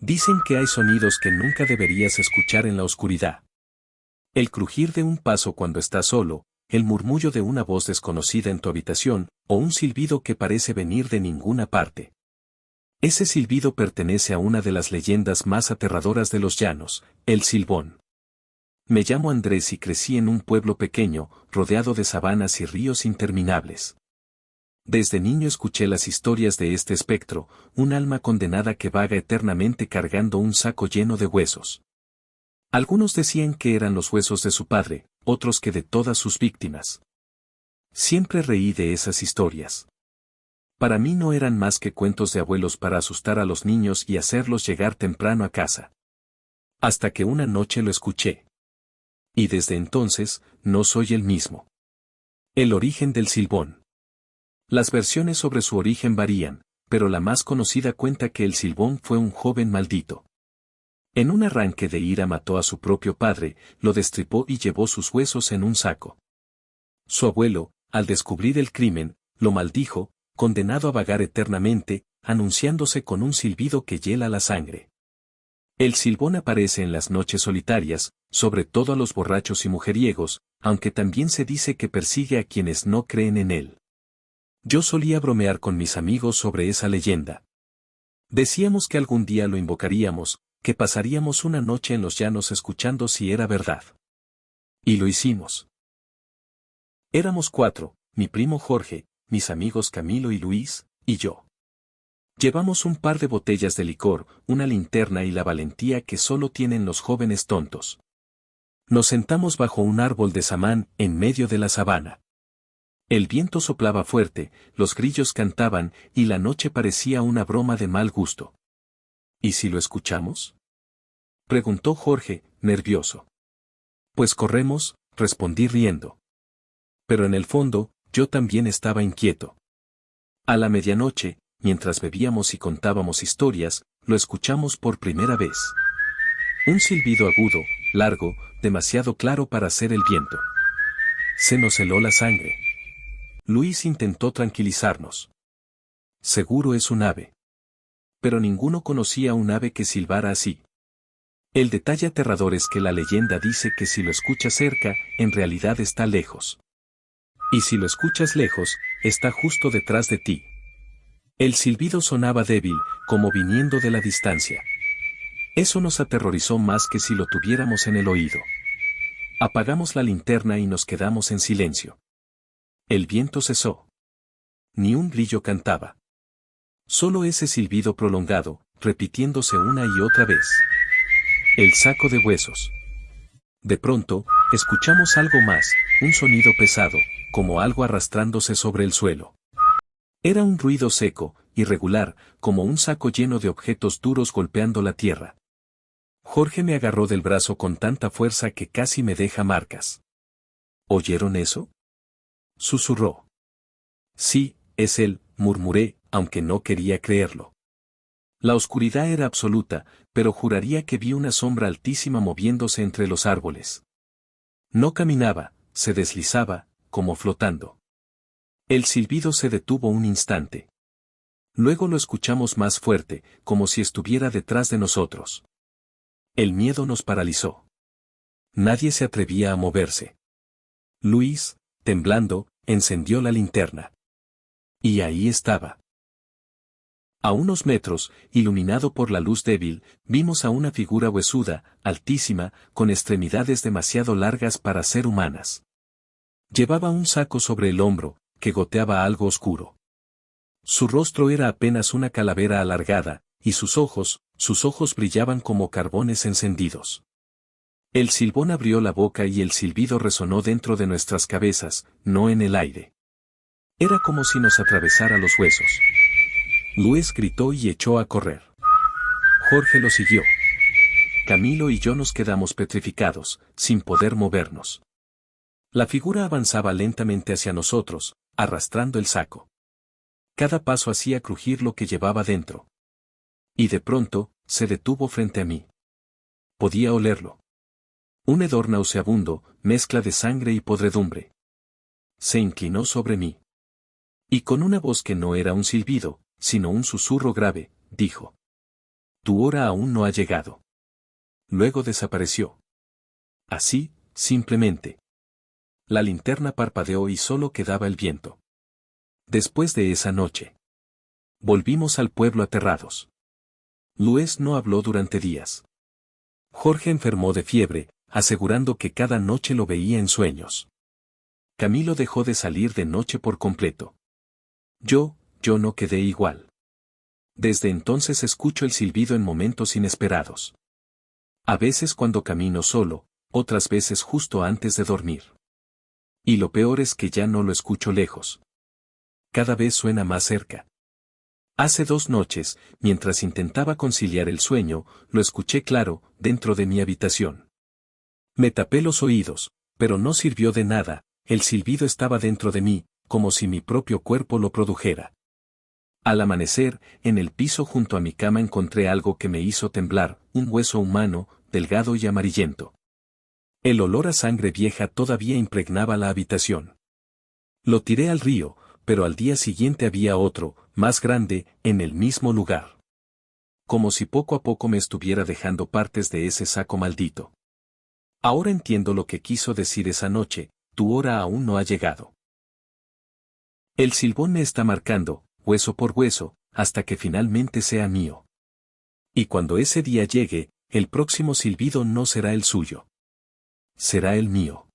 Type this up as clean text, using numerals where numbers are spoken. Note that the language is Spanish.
Dicen que hay sonidos que nunca deberías escuchar en la oscuridad. El crujir de un paso cuando estás solo, el murmullo de una voz desconocida en tu habitación, o un silbido que parece venir de ninguna parte. Ese silbido pertenece a una de las leyendas más aterradoras de los llanos, el silbón. Me llamo Andrés y crecí en un pueblo pequeño, rodeado de sabanas y ríos interminables. Desde niño escuché las historias de este espectro, un alma condenada que vaga eternamente cargando un saco lleno de huesos. Algunos decían que eran los huesos de su padre, otros que de todas sus víctimas. Siempre reí de esas historias. Para mí no eran más que cuentos de abuelos para asustar a los niños y hacerlos llegar temprano a casa. Hasta que una noche lo escuché. Y desde entonces, no soy el mismo. El origen del silbón. Las versiones sobre su origen varían, pero la más conocida cuenta que el silbón fue un joven maldito. En un arranque de ira mató a su propio padre, lo destripó y llevó sus huesos en un saco. Su abuelo, al descubrir el crimen, lo maldijo, condenado a vagar eternamente, anunciándose con un silbido que hiela la sangre. El silbón aparece en las noches solitarias, sobre todo a los borrachos y mujeriegos, aunque también se dice que persigue a quienes no creen en él. Yo solía bromear con mis amigos sobre esa leyenda. Decíamos que algún día lo invocaríamos, que pasaríamos una noche en los llanos escuchando si era verdad. Y lo hicimos. Éramos 4, mi primo Jorge, mis amigos Camilo y Luis, y yo. Llevamos un par de botellas de licor, una linterna y la valentía que solo tienen los jóvenes tontos. Nos sentamos bajo un árbol de samán en medio de la sabana. El viento soplaba fuerte, los grillos cantaban y la noche parecía una broma de mal gusto. ¿Y si lo escuchamos?, preguntó Jorge, nervioso. Pues corremos, respondí riendo. Pero en el fondo, yo también estaba inquieto. A la medianoche, mientras bebíamos y contábamos historias, lo escuchamos por primera vez. Un silbido agudo, largo, demasiado claro para ser el viento. Se nos heló la sangre. Luis intentó tranquilizarnos. Seguro es un ave. Pero ninguno conocía un ave que silbara así. El detalle aterrador es que la leyenda dice que si lo escuchas cerca, en realidad está lejos. Y si lo escuchas lejos, está justo detrás de ti. El silbido sonaba débil, como viniendo de la distancia. Eso nos aterrorizó más que si lo tuviéramos en el oído. Apagamos la linterna y nos quedamos en silencio. El viento cesó. Ni un grillo cantaba. Solo ese silbido prolongado, repitiéndose una y otra vez. El saco de huesos. De pronto, escuchamos algo más, un sonido pesado, como algo arrastrándose sobre el suelo. Era un ruido seco, irregular, como un saco lleno de objetos duros golpeando la tierra. Jorge me agarró del brazo con tanta fuerza que casi me deja marcas. ¿Oyeron eso?, susurró. Sí, es él, murmuré, aunque no quería creerlo. La oscuridad era absoluta, pero juraría que vi una sombra altísima moviéndose entre los árboles. No caminaba, se deslizaba, como flotando. El silbido se detuvo un instante. Luego lo escuchamos más fuerte, como si estuviera detrás de nosotros. El miedo nos paralizó. Nadie se atrevía a moverse. Luis, temblando, encendió la linterna. Y ahí estaba. A unos metros, iluminado por la luz débil, vimos a una figura huesuda, altísima, con extremidades demasiado largas para ser humanas. Llevaba un saco sobre el hombro, que goteaba algo oscuro. Su rostro era apenas una calavera alargada, y sus ojos brillaban como carbones encendidos. El silbón abrió la boca y el silbido resonó dentro de nuestras cabezas, no en el aire. Era como si nos atravesara los huesos. Luis gritó y echó a correr. Jorge lo siguió. Camilo y yo nos quedamos petrificados, sin poder movernos. La figura avanzaba lentamente hacia nosotros, arrastrando el saco. Cada paso hacía crujir lo que llevaba dentro. Y de pronto, se detuvo frente a mí. Podía olerlo. Un hedor nauseabundo, mezcla de sangre y podredumbre. Se inclinó sobre mí. Y con una voz que no era un silbido, sino un susurro grave, dijo: tu hora aún no ha llegado. Luego desapareció. Así, simplemente. La linterna parpadeó y solo quedaba el viento. Después de esa noche, volvimos al pueblo aterrados. Luis no habló durante días. Jorge enfermó de fiebre, asegurando que cada noche lo veía en sueños. Camilo dejó de salir de noche por completo. Yo no quedé igual. Desde entonces escucho el silbido en momentos inesperados. A veces cuando camino solo, otras veces justo antes de dormir. Y lo peor es que ya no lo escucho lejos. Cada vez suena más cerca. Hace 2 noches, mientras intentaba conciliar el sueño, lo escuché claro, dentro de mi habitación. Me tapé los oídos, pero no sirvió de nada, el silbido estaba dentro de mí, como si mi propio cuerpo lo produjera. Al amanecer, en el piso junto a mi cama encontré algo que me hizo temblar, un hueso humano, delgado y amarillento. El olor a sangre vieja todavía impregnaba la habitación. Lo tiré al río, pero al día siguiente había otro, más grande, en el mismo lugar. Como si poco a poco me estuviera dejando partes de ese saco maldito. Ahora entiendo lo que quiso decir esa noche, tu hora aún no ha llegado. El silbón me está marcando, hueso por hueso, hasta que finalmente sea mío. Y cuando ese día llegue, el próximo silbido no será el suyo. Será el mío.